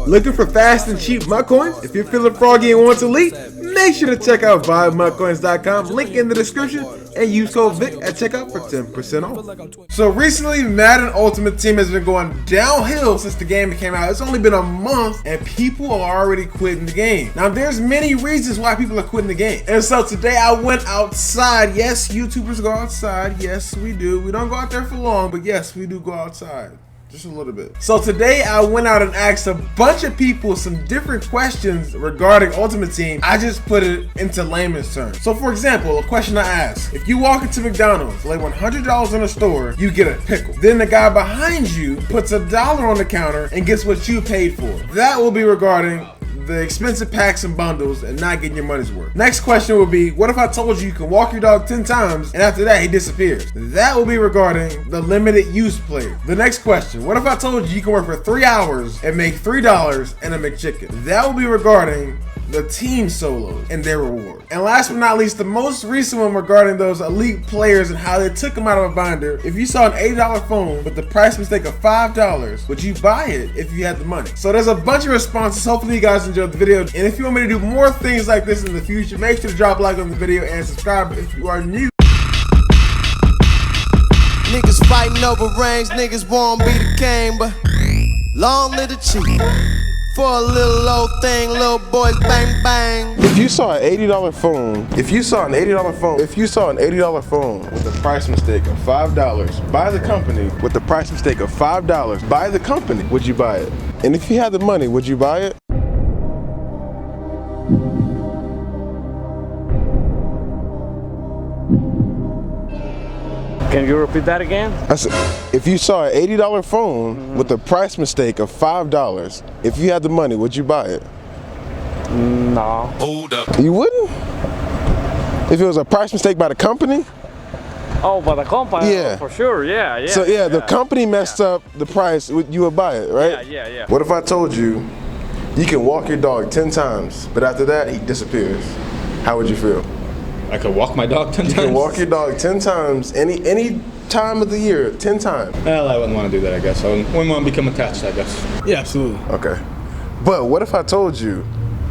Looking for fast and cheap mud coins? If you're feeling froggy and want to leak, make sure to check out vibemudcoins.com, link in the description, and use code VIC at checkout for 10% off. So recently, Madden Ultimate Team has been going downhill since the game came out. It's only been a month and people are already quitting the game. Now there's many reasons why people are quitting the game. And so today I went outside. Yes, YouTubers go outside. Yes, we do. We don't go out there for long, but yes, we do go outside. Just a little bit. So today I went out and asked a bunch of people some different questions regarding Ultimate Team. I just put it into layman's terms. So for example, a question I asked: if you walk into McDonald's, lay $100 in a store, you get a pickle. Then the guy behind you puts $1 on the counter and gets what you paid for. That will be regarding the expensive packs and bundles and not getting your money's worth. Next question will be, what if I told you you can walk your dog 10 times and after that he disappears? That will be regarding the limited use player. The next question, what if I told you you can work for 3 hours and make $3 and a McChicken? That will be regarding the team solos and their reward. And last but not least, the most recent one regarding those elite players and how they took them out of a binder. If you saw an $80 phone with the price mistake of $5, would you buy it if you had the money? So there's a bunch of responses. Hopefully you guys enjoyed the video. And if you want me to do more things like this in the future, make sure to drop a like on the video and subscribe if you are new. Niggas fighting over rings, niggas won't be the king, but long live the chief. For a little old thing, little boys bang bang. If you saw an $80 phone, with the price mistake of $5 by the company, would you buy it? And if you had the money, would you buy it? Can you repeat that again? I said, if you saw an $80 phone with the price mistake of $5, if you had the money, would you buy it? No. Hold up. You wouldn't? If it was a price mistake by the company? Oh, by the company? Yeah. For sure, yeah. So yeah, the company messed up the price, you would buy it, right? Yeah. What if I told you, you can walk your dog 10 times, but after that, he disappears? How would you feel? I could walk my dog 10 times? You can walk your dog 10 times, any time of the year, 10 times. Well, I wouldn't want to do that, I guess. I wouldn't want to become attached, I guess. Yeah, absolutely. Okay. But what if I told you,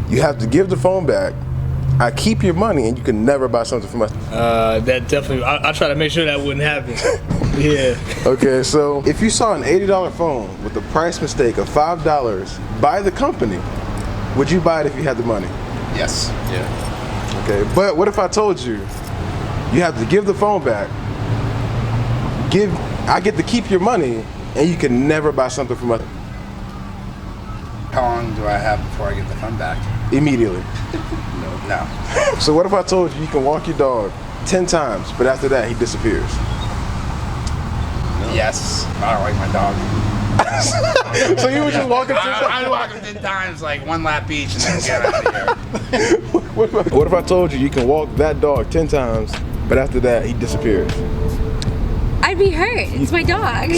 you have to give the phone back, I keep your money, and you can never buy something from us? That definitely, I try to make sure that wouldn't happen. Yeah. Okay, so if you saw an $80 phone with the price mistake of $5 by the company, would you buy it if you had the money? Yes. Yeah. Okay, but what if I told you, you have to give the phone back, I get to keep your money, and you can never buy something from us? How long do I have before I get the phone back? Immediately. No. So what if I told you you can walk your dog 10 times, but after that he disappears? No. Yes. I don't like my dog. So you would just walk him 10 times? I'd walk him 10 times, like one lap each, and then get out of here. What if I told you you can walk that dog 10 times, but after that he disappears? I'd be hurt. It's my dog.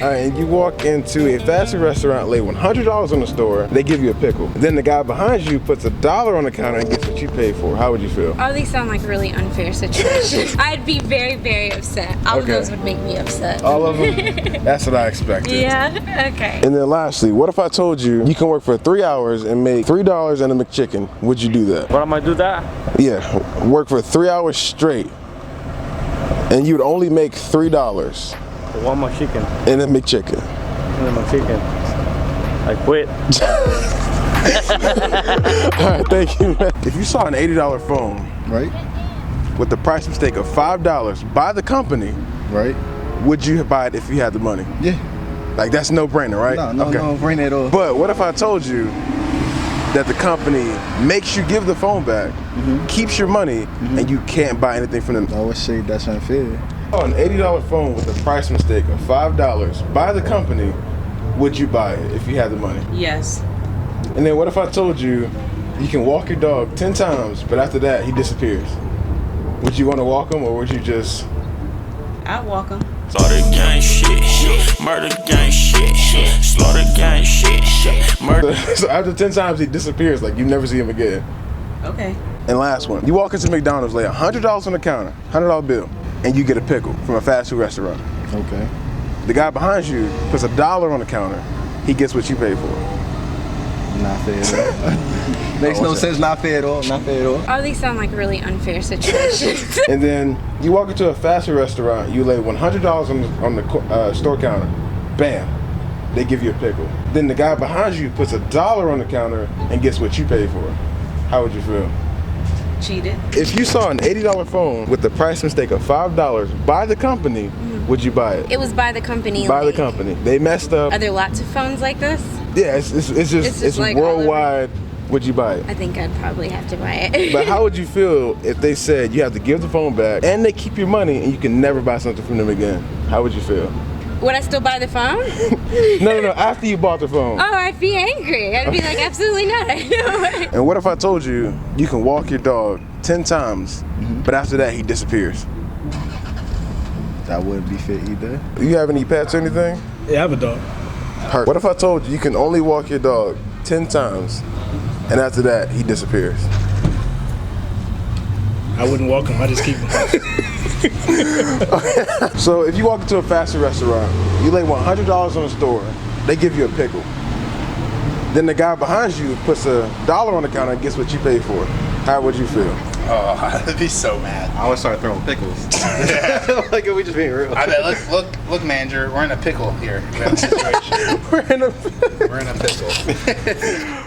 Alright, and you walk into a fast food restaurant, lay $100 on the store, they give you a pickle. Then the guy behind you puts $1 on the counter and gets what you paid for. How would you feel? All these sound like really unfair situations. I'd be very, very upset. All of those would make me upset. All of them? That's what I expected. Yeah, okay. And then lastly, what if I told you you can work for 3 hours and make $3 and a McChicken? Would you do that? What am I do that? Yeah, work for 3 hours straight, and you'd only make $3. One more chicken. And a McChicken. And a chicken. I quit. Alright, thank you, man. If you saw an $80 phone, right, with the price mistake of $5 by the company, right, would you buy it if you had the money? Yeah. Like, that's no brainer, right? No brainer at all. But what if I told you that the company makes you give the phone back, keeps your money, and you can't buy anything from them? I would say that's unfair. An $80 phone with a price mistake of $5 by the company, would you buy it if you had the money? Yes. And then what if I told you you can walk your dog 10 times, but after that he disappears? Would you want to walk him, or would you just? I'd walk him. Slaughter gang shit, murder gang shit, slaughter gang shit, murder. So after 10 times he disappears, like you never see him again. Okay. And last one, you walk into McDonald's, lay $100 on the counter, $100 bill, and you get a pickle from a fast food restaurant. Okay. The guy behind you puts $1 on the counter he gets what you pay for. Not fair at all. Makes no sense. Not fair at all. Not fair at all. All these sound like really unfair situations. And then you walk into a fast food restaurant, you lay $100 on the store counter, bam, they give you a pickle. Then the guy behind you puts $1 on the counter and gets what you paid for. How would you feel? Cheated. If you saw an $80 phone with the price mistake of $5 by the company, would you buy it? It was by the company. By the company. They messed up. Are there lots of phones like this? Yeah, it's like worldwide. Would you buy it? I think I'd probably have to buy it. But how would you feel if they said you have to give the phone back and they keep your money and you can never buy something from them again? How would you feel? Would I still buy the phone? No, after you bought the phone. Oh, I'd be angry. I'd be like, absolutely not. And what if I told you you can walk your dog 10 times, but after that he disappears? That wouldn't be fit either. Do you have any pets or anything? Yeah, I have a dog. What if I told you you can only walk your dog 10 times, and after that he disappears? I wouldn't walk him. I just keep him. So if you walk into a fast food restaurant, you lay $100 on the store, they give you a pickle. Then the guy behind you puts $1 on the counter and gets what you paid for. How would you feel? Oh, I'd be so mad. I would start throwing pickles. Like, if we just being real. I bet. Look, manager. We're in a pickle here. We're in a situation. We're in a We're in a pickle.